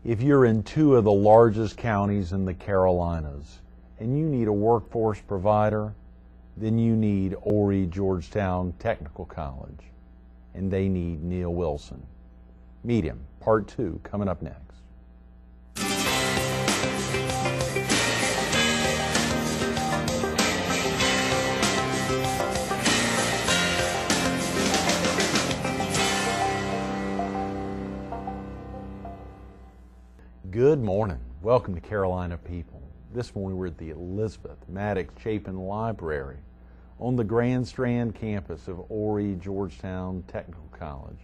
If you're in two of the largest counties in the Carolinas and you need a workforce provider, then you need Horry Georgetown Technical College, and they need Neyle Wilson. Meet him, part 2, coming up next. Good morning. Welcome to Carolina People. This morning we're at the Elizabeth Maddox Chapin Library on the Grand Strand campus of Horry Georgetown Technical College.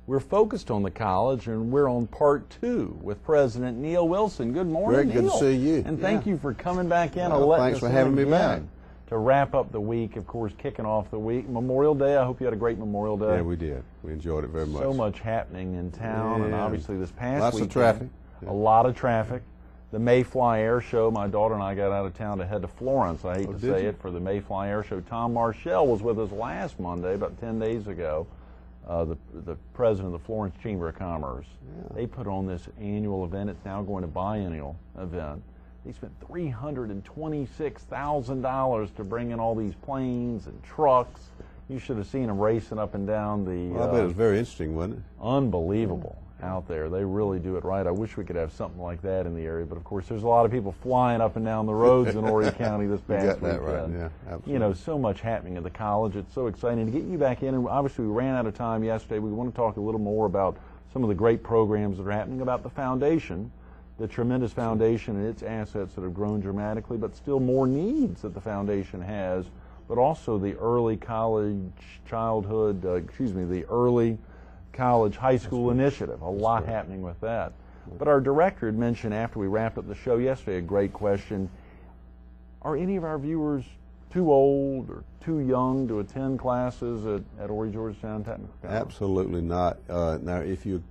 We're focused on the college, and we're on part 2 with President Neyle Wilson. Good morning, Greg, good to see you. And thank you for coming back in. Thanks for having me back. To wrap up the week, of course, kicking off the week. Memorial Day, I hope you had a great Memorial Day. Yeah, we did. We enjoyed it very much. So much happening in town, and obviously this past Lots weekend, of traffic. a lot of traffic. The Mayfly Air Show, my daughter and I got out of town to head to Florence, I hate to say it, for the Mayfly Air Show. Tom Marshall was with us last Monday, about 10 days ago, the president of the Florence Chamber of Commerce. Yeah. They put on this annual event. It's now going to biennial event. They spent $326,000 to bring in all these planes and trucks. You should have seen them racing up and down the... Well, I bet it was very interesting, wasn't it? Unbelievable. Out there. They really do it right. I wish we could have something like that in the area, but of course there's a lot of people flying up and down the roads in Horry County this past weekend. Right. Yeah, absolutely. You know, so much happening at the college. It's so exciting to get you back in, and obviously we ran out of time yesterday. We want to talk a little more about some of the great programs that are happening, about the foundation, the tremendous foundation and its assets that have grown dramatically, but still more needs that the foundation has, but also the early college childhood, the early college high school initiative. A lot happening with that. But our director had mentioned after we wrapped up the show yesterday a great question. Are any of our viewers too old or too young to attend classes at Horry Georgetown Technical College? Absolutely not. Now, if you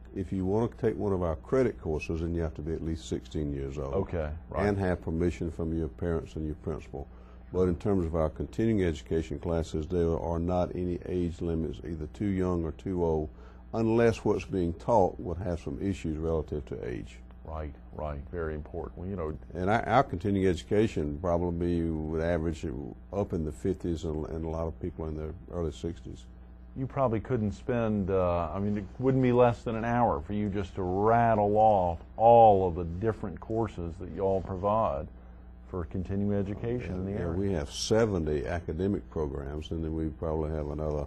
want to take one of our credit courses, then you have to be at least 16 years old. Okay, right. And have permission from your parents and your principal. But in terms of our continuing education classes, there are not any age limits, either too young or too old, unless what's being taught would have some issues relative to age. Right, very important. Well, you know, and our continuing education probably would average up in the 50s and a lot of people in their early 60s. You probably couldn't spend, it wouldn't be less than an hour for you just to rattle off all of the different courses that you all provide for continuing education in the area. We have 70 academic programs, and then we probably have another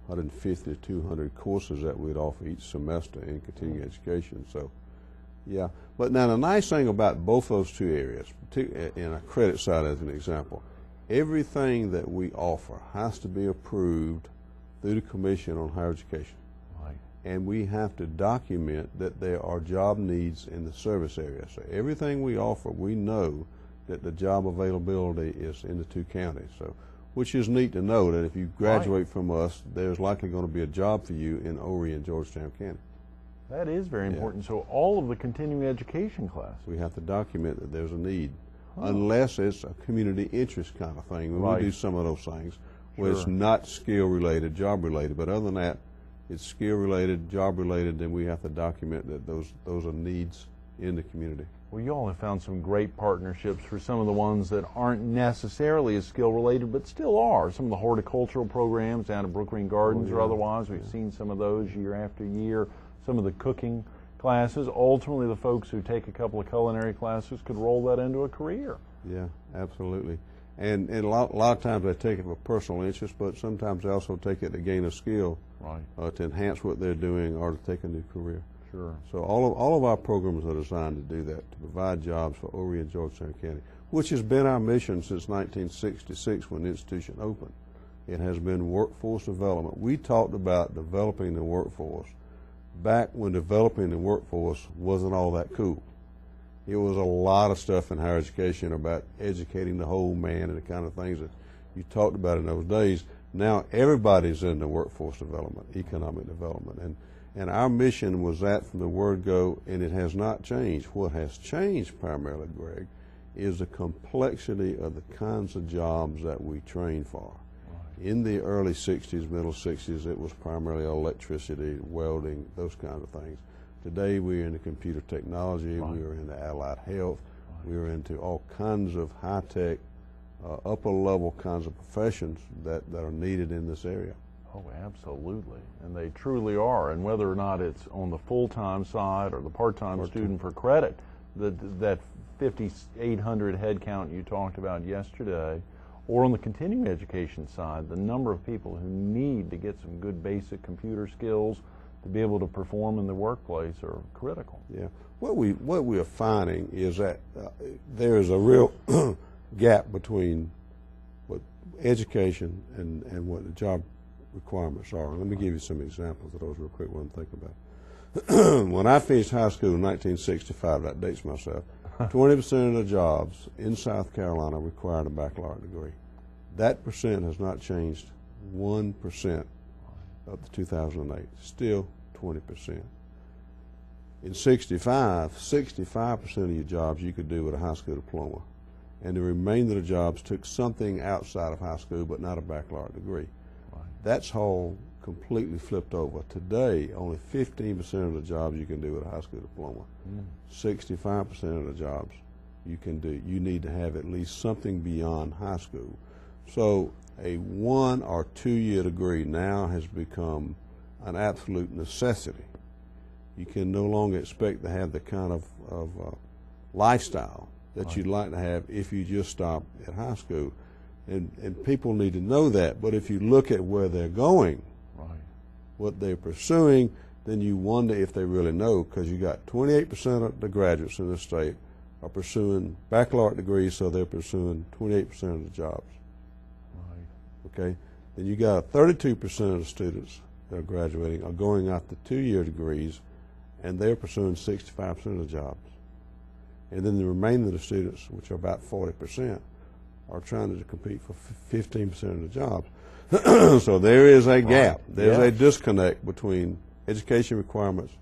150 to 200 courses that we'd offer each semester in continuing education. So, yeah. But now the nice thing about both those two areas, in a credit side as an example, everything that we offer has to be approved through the Commission on Higher Education. Right. And we have to document that there are job needs in the service area. So everything we offer, we know that the job availability is in the two counties. So, which is neat to know that if you graduate from us, there's likely going to be a job for you in Horry and Georgetown County. That is very important. So all of the continuing education classes, we have to document that there's a need, unless it's a community interest kind of thing. We do some of those things where it's not skill related, job related, but other than that, it's skill related, job related. Then we have to document that those are needs in the community. Well, you all have found some great partnerships for some of the ones that aren't necessarily as skill-related, but still are. Some of the horticultural programs down at Brook Green Gardens or otherwise. We've seen some of those year after year. Some of the cooking classes. Ultimately, the folks who take a couple of culinary classes could roll that into a career. Yeah, absolutely. And a lot of times they take it for personal interest, but sometimes they also take it to gain a skill, to enhance what they're doing or to take a new career. Sure. So all of our programs are designed to do that, to provide jobs for Horry and Georgetown County, which has been our mission since 1966 when the institution opened. It has been workforce development. We talked about developing the workforce back when developing the workforce wasn't all that cool. It was a lot of stuff in higher education about educating the whole man and the kind of things that you talked about in those days. Now everybody's in the workforce development, economic development. And our mission was that from the word go, and it has not changed. What has changed primarily, Greg, is the complexity of the kinds of jobs that we train for. In the early 60s, middle 60s, it was primarily electricity, welding, those kinds of things. Today we are into computer technology, Right. we are into allied health, we are into all kinds of high-tech, upper-level kinds of professions that are needed in this area. Oh, absolutely. And they truly are. And whether or not it's on the full-time side or the part-time student for credit, that 5,800 head count you talked about yesterday, or on the continuing education side, the number of people who need to get some good basic computer skills to be able to perform in the workplace are critical. Yeah. What we are finding is that there is a real gap between what education and what the job requirements are. Let me give you some examples of those real quick, one to think about. When I finished high school in 1965, that dates myself, 20% of the jobs in South Carolina required a baccalaureate degree. That percent has not changed 1% up to 2008, still 20%. In 65% of your jobs you could do with a high school diploma, and the remainder of the jobs took something outside of high school but not a baccalaureate degree. Right. That's all completely flipped over. Today, only 15% of the jobs you can do with a high school diploma. 65% of the jobs you need to have at least something beyond high school. So a 1 or 2 year degree now has become an absolute necessity. You can no longer expect to have the kind of lifestyle that Right. you'd like to have if you just stop at high school. And people need to know that. But if you look at where they're going, Right. what they're pursuing, then you wonder if they really know, because you got 28% of the graduates in the state are pursuing baccalaureate degrees, so they're pursuing 28% of the jobs. Right. Okay? Then you got 32% of the students that are graduating are going after 2 year degrees, and they're pursuing 65% of the jobs. And then the remainder of the students, which are about 40%, are trying to compete for 15% of the jobs. So there is a gap. Right. There's Yeah. a disconnect between education requirements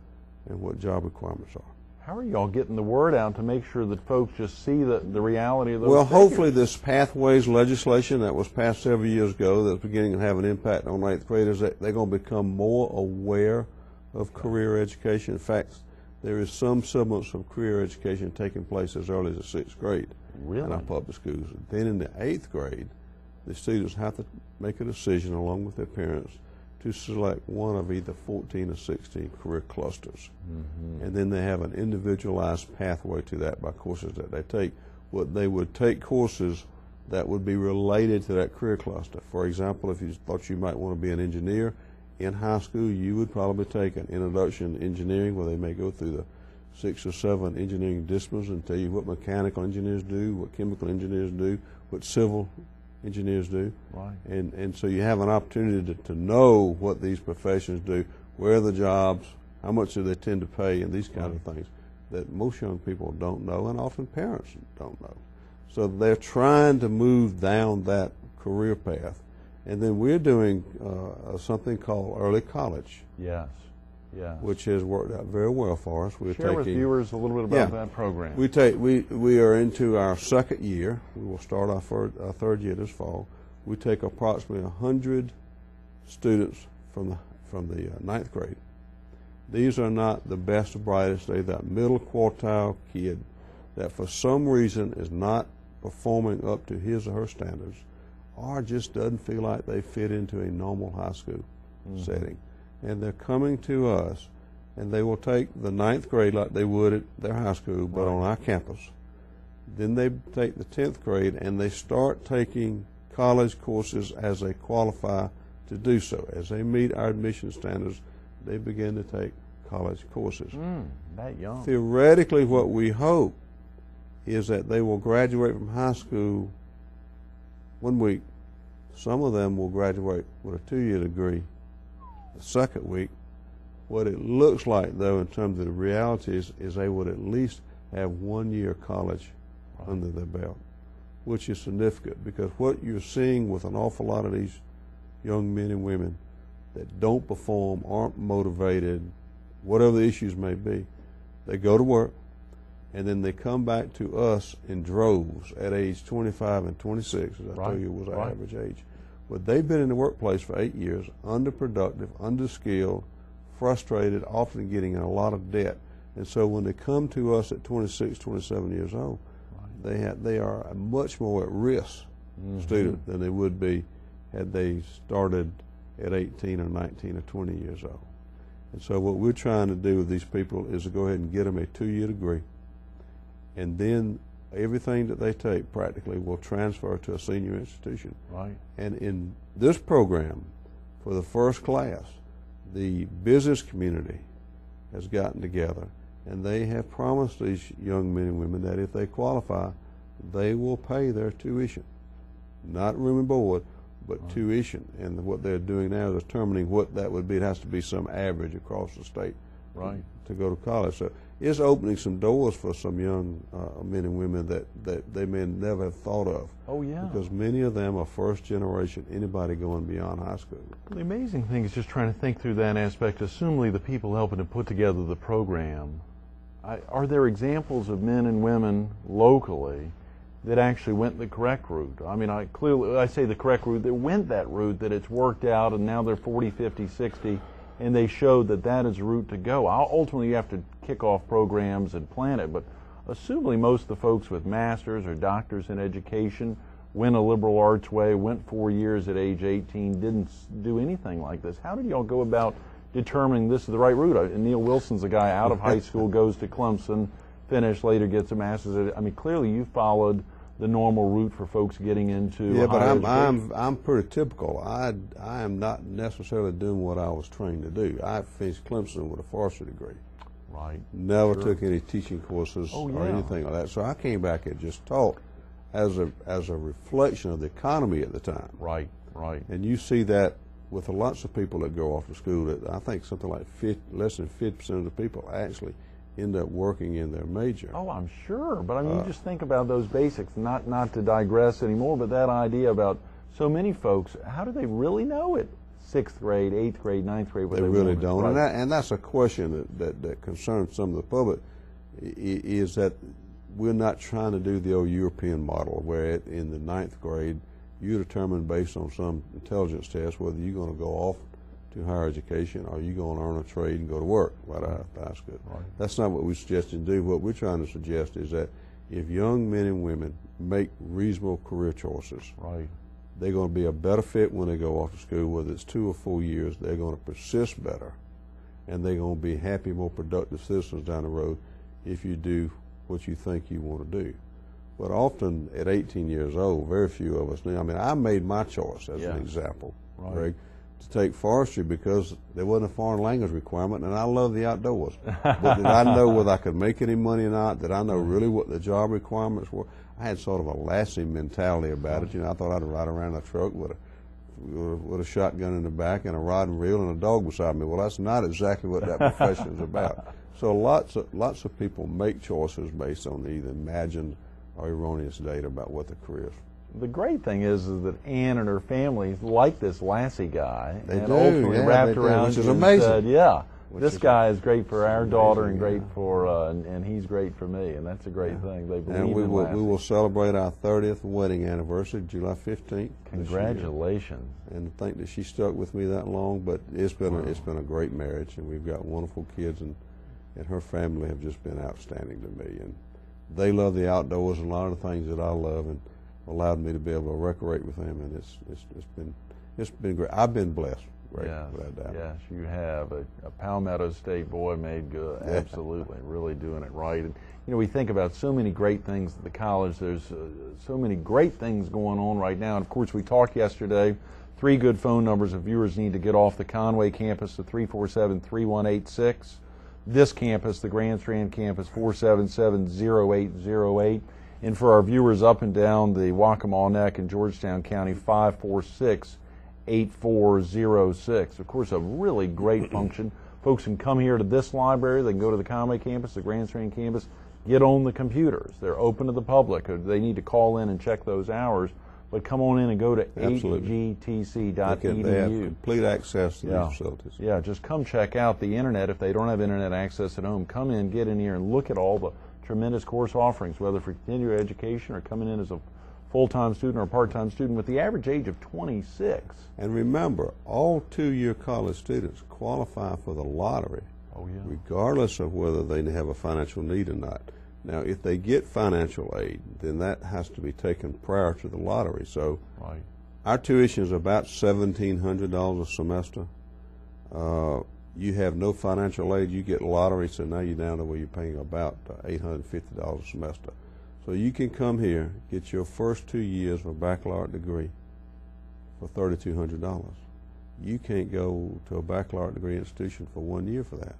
and what job requirements are. How are y'all getting the word out to make sure that folks just see the reality of those Well, figures? hopefully this pathways legislation that was passed several years ago that's beginning to have an impact on 8th graders, that they're going to become more aware of career education. In fact, there is some semblance of career education taking place as early as the 6th grade Really? in our public schools. Then in the 8th grade, the students have to make a decision along with their parents to select one of either 14 or 16 career clusters. And then they have an individualized pathway to that by courses that they take. What they would take courses that would be related to that career cluster. For example, if you thought you might want to be an engineer, in high school you would probably take an introduction to engineering, where they may go through the 6 or 7 engineering disciplines and tell you what mechanical engineers do, what chemical engineers do, what civil engineers do. Right. And so you have an opportunity to know what these professions do, where are the jobs, how much do they tend to pay, and these kinds of things that most young people don't know, and often parents don't know. So they're trying to move down that career path. And then we're doing something called early college, Yes. Yes. which has worked out very well for us. We're Share with viewers a little bit about that program. We are into our 2nd year. We will start our 3rd year this fall. We take approximately 100 students from the 9th grade. These are not the best or brightest. They're that middle quartile kid that for some reason is not performing up to his or her standards, or just doesn't feel like they fit into a normal high school setting. And they're coming to us, and they will take the 9th grade like they would at their high school, but on our campus. Then they take the 10th grade, and they start taking college courses as they qualify to do so. As they meet our admission standards, they begin to take college courses. That young. Theoretically, what we hope is that they will graduate from high school 1 week. Some of them will graduate with a 2 year degree the 2nd week. What it looks like, though, in terms of the realities, is they would at least have 1 year college under their belt, which is significant, because what you're seeing with an awful lot of these young men and women that don't perform, aren't motivated, whatever the issues may be, they go to work, and then they come back to us in droves at age 25 and 26, as I told you was our average age. But they've been in the workplace for 8 years, underproductive, underskilled, frustrated, often getting in a lot of debt. And so when they come to us at 26, 27 years old, they are a much more at risk student than they would be had they started at 18 or 19 or 20 years old. And so what we're trying to do with these people is to go ahead and get them a 2-year degree, and then everything that they take practically will transfer to a senior institution. Right. And in this program, for the first class, the business community has gotten together, and they have promised these young men and women that if they qualify, they will pay their tuition. Not room and board, but tuition. And what they're doing now is determining what that would be. It has to be some average across the state to go to college. So it's opening some doors for some young men and women that they may never have thought of. Oh, yeah. Because many of them are first generation, anybody going beyond high school. The amazing thing is just trying to think through that aspect. Assumably the people helping to put together the program, are there examples of men and women locally that actually went the correct route? I mean, I say the correct route, that went that route, that it's worked out, and now they're 40, 50, 60, and they showed that that is a route to go. Ultimately, you have to kick off programs and plan it, but assumably most of the folks with masters or doctors in education went a liberal arts way, went 4 years at age 18, didn't do anything like this. How did y'all go about determining this is the right route? And Neyle Wilson's a guy out of high school, goes to Clemson, finished, later gets a master's. I mean, clearly you followed the normal route for folks getting into higher education. I'm pretty typical. I am not necessarily doing what I was trained to do. I finished Clemson with a forestry degree. Right. Never took any teaching courses or anything like that. So I came back and just taught as a reflection of the economy at the time. Right, right. And you see that with lots of people that go off to school. That I think something like less than 50% of the people actually end up working in their major. Oh, I'm sure. But I mean, you just think about those basics, not to digress anymore, but that idea about so many folks, how do they really know it? 6th grade, 8th grade, 9th grade. They really don't. Right. And that's a question that concerns some of the public, is that we're not trying to do the old European model where in the 9th grade you determine based on some intelligence test whether you're going to go off to higher education or you're going to earn a trade and go to work right out of high school. Right. That's not what we're suggesting to do. What we're trying to suggest is that if young men and women make reasonable career choices, they're going to be a better fit when they go off to school, whether it's 2 or 4 years. They're going to persist better, and they're going to be happy, more productive citizens down the road if you do what you think you want to do. But often at 18 years old, very few of us knew. I mean, I made my choice as an example, Greg, to take forestry because there wasn't a foreign language requirement, and I love the outdoors. But did I know whether I could make any money or not? Did I know really what the job requirements were? I had sort of a Lassie mentality about it. You know, I thought I'd ride around a truck with a shotgun in the back and a rod and reel and a dog beside me. Well, that's not exactly what that profession is about. So lots of people make choices based on either imagined or erroneous data about what the career is. The great thing is that Ann and her family like this Lassie guy, they and ultimately wrapped around which is you and amazing. said, this guy is great for our daughter and great for, and he's great for me, and that's a great thing. They believe in Lassie. We will celebrate our 30th wedding anniversary, July 15th. Congratulations! And to think that she stuck with me that long, but it's been a great marriage, and we've got wonderful kids, and her family have just been outstanding to me, and they love the outdoors and a lot of the things that I love, and allowed me to be able to recreate with them, and it's been great. I've been blessed. Yes, you have. A Palmetto State boy made good. Absolutely, really doing it right. And you know, we think about so many great things at the college. There's so many great things going on right now. And of course, we talked yesterday. 3 good phone numbers if viewers need to get off the Conway campus, the 347-3186. This campus, the Grand Strand campus, 477-0808. And for our viewers up and down the Waccamaw Neck in Georgetown County, 546-8406. Of course, a really great function. Folks can come here to this library. They can go to the Conway campus, the Grand Strand campus, get on the computers. They're open to the public. They need to call in and check those hours. But come on in and go to hgtc.edu. They have complete access to these facilities. Yeah, just come check out the internet. If they don't have internet access at home, come in, get in here, and look at all the tremendous course offerings, whether for continuing education or coming in as a full-time student or a part-time student with the average age of 26. And remember, all two-year college students qualify for the lottery, regardless of whether they have a financial need or not. Now, if they get financial aid, then that has to be taken prior to the lottery. So our tuition is about $1,700 a semester. You have no financial aid, you get lottery, so now you're down to where you're paying about $850 a semester. So you can come here, get your first 2 years of a baccalaureate degree for $3,200. You can't go to a baccalaureate degree institution for 1 year for that.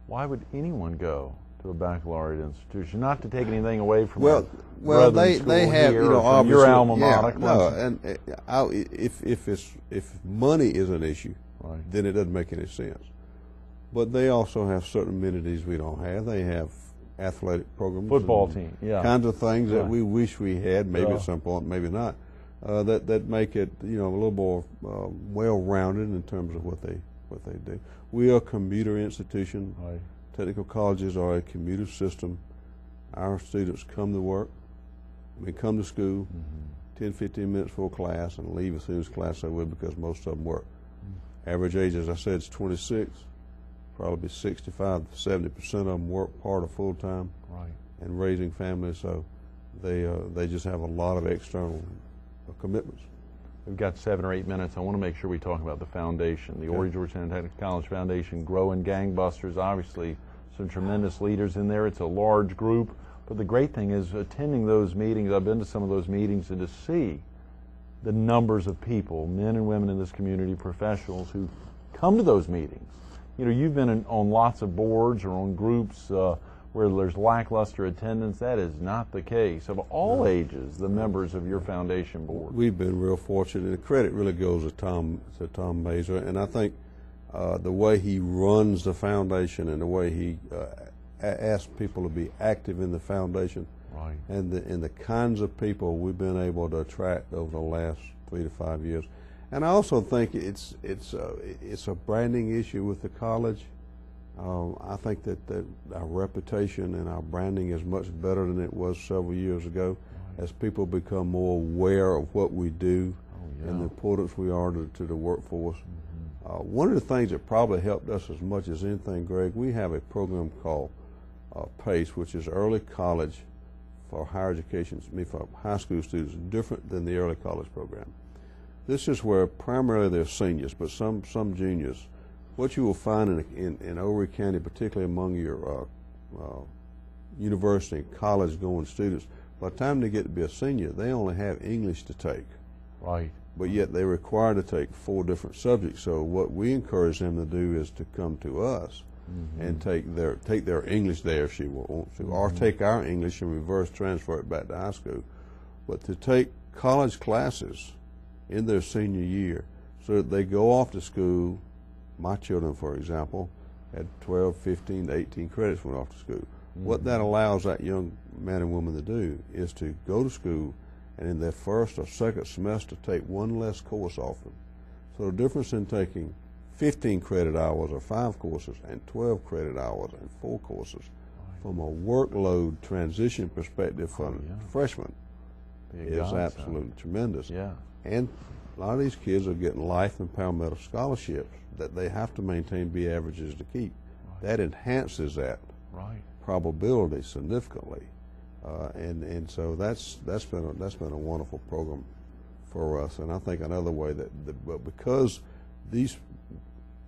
Why would anyone go to a baccalaureate institution? Not to take anything away from well, they have, you know, obviously your alma mater. If money is an issue, then it doesn't make any sense. But they also have certain amenities we don't have. They have athletic programs, football team, kinds of things that we wish we had, maybe at some point, maybe not. That make it, you know, a little more well-rounded in terms of what they do. We are a commuter institution. Technical colleges are a commuter system. Our students come to work, come to school, 10, 15 minutes before class, and leave as soon as class over because most of them work. Average age, as I said, is 26. Probably 65 to 70% of them work part or full time, and raising families. So they just have a lot of external commitments. We've got 7 or 8 minutes. I want to make sure we talk about the foundation, the Horry Georgetown Technical College Foundation, growing gangbusters. Obviously, some tremendous leaders in there. It's a large group, but the great thing is attending those meetings. I've been to some of those meetings, and to see the numbers of people, men and women in this community, professionals who come to those meetings. You know, you've been on lots of boards or on groups where there's lackluster attendance. That is not the case of all ages, the members of your foundation board. We've been real fortunate, and the credit really goes to Tom Mazur, and I think the way he runs the foundation and the way he asks people to be active in the foundation, and the kinds of people we've been able to attract over the last 3 to 5 years. And I also think it's a branding issue with the college. I think that our reputation and our branding is much better than it was several years ago, as people become more aware of what we do and the importance we are to the workforce. One of the things that probably helped us as much as anything, Greg, we have a program called PACE, which is early college for higher education, for high school students, different than the early college program. This is where primarily they're seniors, but some juniors. What you will find in Horry County, particularly among your university and college-going students, by the time they get to be a senior, they only have English to take. But yet they're required to take 4 different subjects. So what we encourage them to do is to come to us and take their English there if she wants to, or take our English and reverse transfer it back to high school. But to take college classes in their senior year so that they go off to school. My children, for example, had 12, 15 to 18 credits when off to school. What that allows that young man and woman to do is to go to school and in their first or second semester take 1 less course off them. So the difference in taking 15 credit hours or 5 courses and 12 credit hours and 4 courses from a workload transition perspective for freshmen is absolutely tremendous. And a lot of these kids are getting life and Palmetto scholarships that they have to maintain B averages to keep. That enhances that probability significantly, and so that's been a wonderful program for us. And I think another way but because these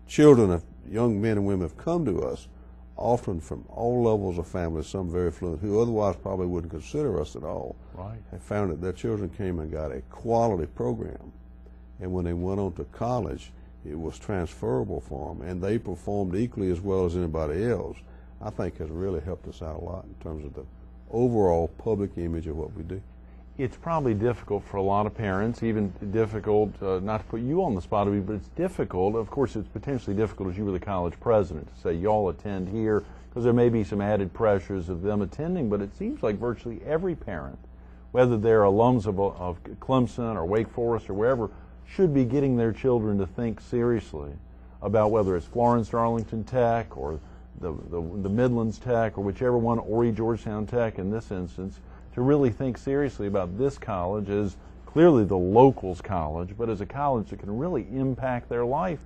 children, young men and women, have come to us often from all levels of families, some very affluent, who otherwise probably wouldn't consider us at all, have found that their children came and got a quality program. And when they went on to college, it was transferable for them, and they performed equally as well as anybody else. I think has really helped us out a lot in terms of the overall public image of what we do. It's probably difficult for a lot of parents, even difficult, not to put you on the spot, but it's difficult. Of course, it's potentially difficult as you were the college president to say, y'all attend here, because there may be some added pressures of them attending, but it seems like virtually every parent, whether they're alums of Clemson or Wake Forest or wherever, should be getting their children to think seriously about whether it's Florence Darlington Tech or the Midlands Tech or whichever one, Horry Georgetown Tech in this instance, to really think seriously about this college as clearly the locals college, but as a college that can really impact their life.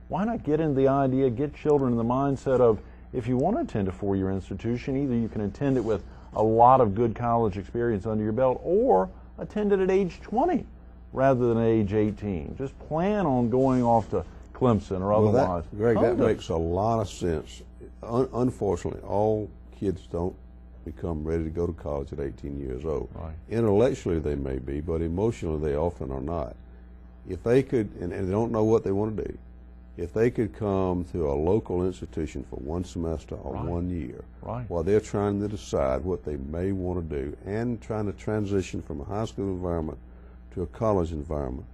Why not get into the idea, get children in the mindset of, if you want to attend a four-year institution, either you can attend it with a lot of good college experience under your belt, or attend it at age 20 rather than age 18. Just plan on going off to Clemson or otherwise. Greg, that makes a lot of sense. Unfortunately, all kids don't become ready to go to college at 18 years old. Right. Intellectually they may be, but emotionally they often are not. If they could, and they don't know what they want to do, if they could come to a local institution for one semester or 1 year, while they're trying to decide what they may want to do and trying to transition from a high school environment to a college environment,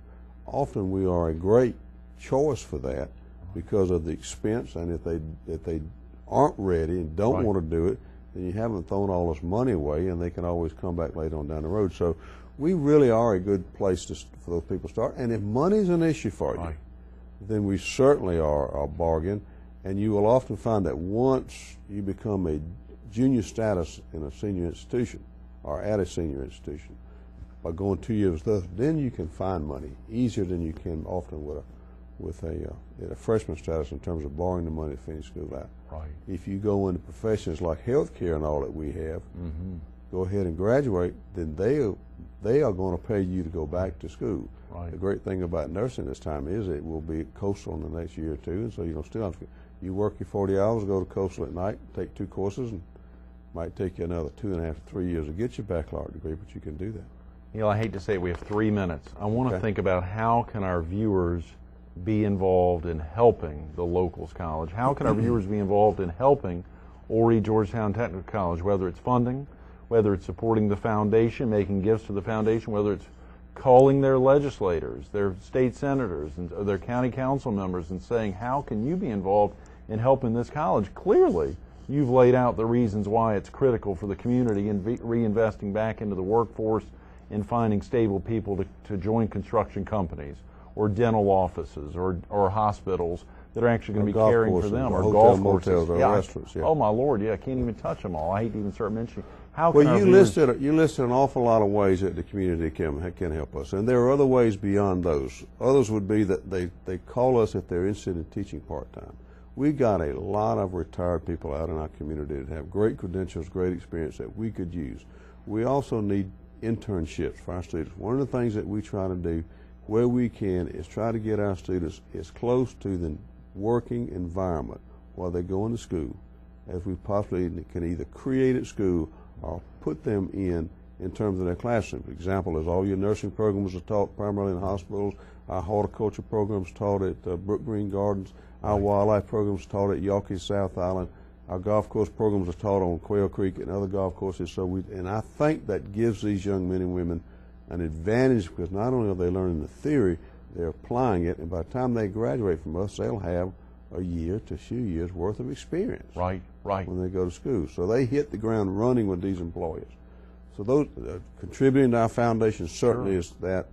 often we are a great choice for that because of the expense, and if they aren't ready and don't want to do it, then you haven't thrown all this money away, and they can always come back later on down the road. So we really are a good place for those people to start. And if money's an issue for you, then we certainly are a bargain. And you will often find that once you become a junior status in a senior institution or at a senior institution, by going 2 years with us, then you can find money easier than you can often with a freshman status in terms of borrowing the money to finish school out. If you go into professions like healthcare and all that we have, go ahead and graduate, then they are going to pay you to go back to school. The great thing about nursing this time is it will be coastal in the next year or two, and so you don't still have to. You work your 40 hours, go to coastal at night, take 2 courses, and it might take you another 2.5 to 3 years to get your baccalaureate degree, but you can do that. Neil, I hate to say it, we have 3 minutes. I want to think about how can our viewers be involved in helping the locals college? How can our viewers be involved in helping Horry Georgetown Technical College, whether it's funding, whether it's supporting the foundation, making gifts to the foundation, whether it's calling their legislators, their state senators, and their county council members and saying, how can you be involved in helping this college? Clearly, you've laid out the reasons why it's critical for the community in reinvesting back into the workforce and finding stable people to join construction companies or dental offices or hospitals that are actually going to be caring for them, or golf courses, motels, or restaurants. Oh my Lord, I can't even touch them all. I hate to even start mentioning. How well, can you listed an awful lot of ways that the community can help us, and there are other ways beyond those. Others would be that they call us if they're interested in teaching part-time. We've got a lot of retired people out in our community that have great credentials, great experience that we could use. We also need internships for our students. One of the things that we try to do where we can is try to get our students as close to the working environment while they're going to school as we possibly can either create at school or put them in terms of their classroom. For example, is all your nursing programs are taught primarily in hospitals. Our horticulture programs taught at Brook Green Gardens. Our wildlife programs taught at Yawkey South Island. Our golf course programs are taught on Quail Creek and other golf courses. And I think that gives these young men and women an advantage because not only are they learning the theory, they're applying it, and by the time they graduate from us, they'll have a year to 2 years worth of experience. When they go to school. So they hit the ground running with these employers. So those contributing to our foundation certainly is that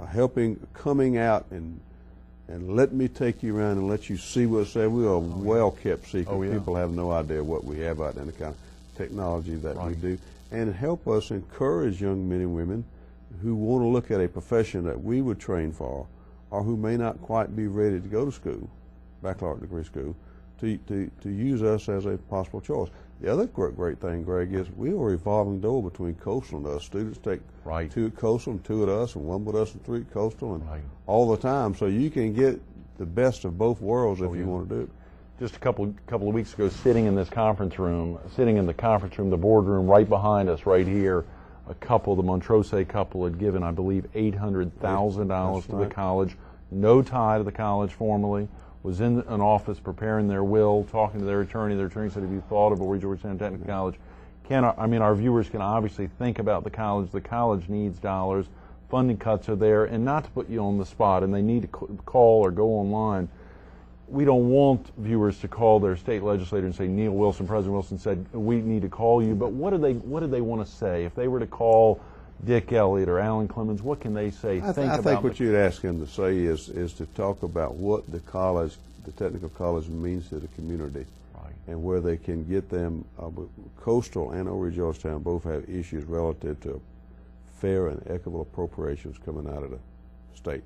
helping, coming out and let me take you around and let you see what's there. We are a well-kept secret. People have no idea what we have out there, the kind of technology that we do. And help us encourage young men and women who want to look at a profession that we would train for or who may not quite be ready to go to school, baccalaureate degree school, to use us as a possible choice. The other great thing, Greg, is we are a revolving door between coastal and us. Students take 2 at coastal and 2 at us and 1 with us and 3 at coastal and all the time. So you can get the best of both worlds if you want to do it. Just a couple of weeks ago, sitting in the conference room, the boardroom right behind us right here, the Montrose couple had given, I believe, $800,000 to the college, no tie to the college formally, was in an office preparing their will, talking to their attorney. Their attorney said, have you thought of Horry Georgetown Technical College? Our viewers can obviously think about the college. The college needs dollars. Funding cuts are there. And not to put you on the spot, and they need to call or go online, we don't want viewers to call their state legislator and say, Neyle Wilson, President Wilson said, we need to call you. But what do they want to say? If they were to call Dick Elliott or Alan Clemens, what can they say? I think what you'd ask him to say is to talk about what the technical college means to the community. and where they can get them. Coastal and Overy Georgetown both have issues relative to fair and equitable appropriations coming out of the state.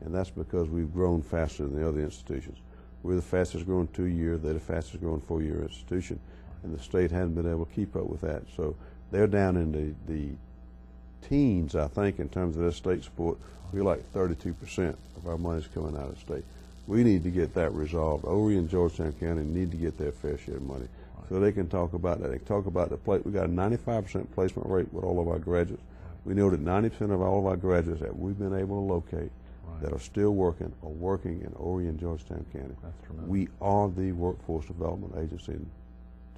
And that's because we've grown faster than the other institutions. We're the fastest growing 2-year, they're the fastest growing 4-year institution, and the state hasn't been able to keep up with that. So they're down in the teens, I think, in terms of their state support. We're like 32% of our money's coming out of the state. We need to get that resolved. Overy and Georgetown County need to get their fair share of money. So they can talk about that. They can talk about we got a 95% placement rate with all of our graduates. We know that 90% of all of our graduates that we've been able to locate that are still working are working in Overy and Georgetown County. That's tremendous. We are the workforce development agency in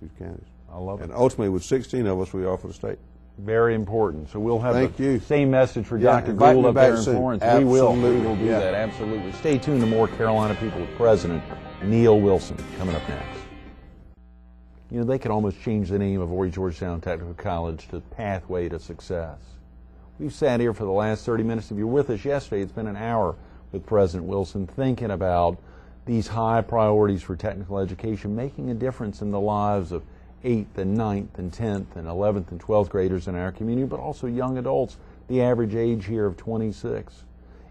2 counties. I love it. And ultimately, with 16 of us, we are for the state. Very important. So we'll have Thank you. same message for Yeah, Dr. invite Gould me up back there in soon. Florence. Absolutely. We will do Yeah. that, absolutely. Stay tuned to more Carolina People with President Neyle Wilson coming up next. You know, they could almost change the name of Overy Georgetown Technical College to Pathway to Success. We've sat here for the last 30 minutes. If you were with us yesterday, it's been an hour with President Wilson thinking about these high priorities for technical education, making a difference in the lives of 8th and 9th and 10th and 11th and 12th graders in our community, but also young adults, the average age here of 26.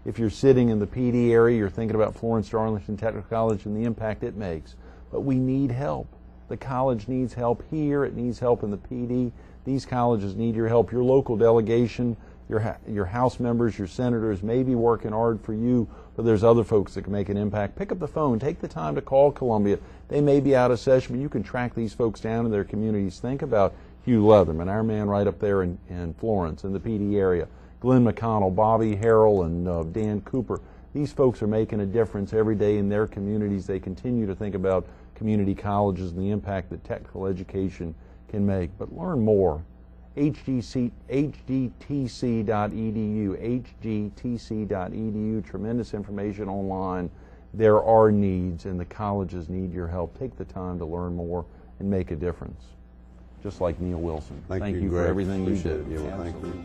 If you're sitting in the PD area, you're thinking about Florence Darlington Technical College and the impact it makes. But we need help. The college needs help here. It needs help in the PD. These colleges need your help. Your local delegation, your House members, your senators may be working hard for you, but there's other folks that can make an impact. Pick up the phone. Take the time to call Columbia. They may be out of session, but you can track these folks down in their communities. Think about Hugh Leatherman, our man right up there in Florence, in the PD area. Glenn McConnell, Bobby Harrell, and Dan Cooper. These folks are making a difference every day in their communities. They continue to think about community colleges and the impact that technical education can make. But learn more. HGTC.edu, HGTC.edu, tremendous information online. There are needs, and the colleges need your help. Take the time to learn more and make a difference. Just like Neyle Wilson. Thank you for Greg. everything you Appreciate do. it. Yeah, well, thank you.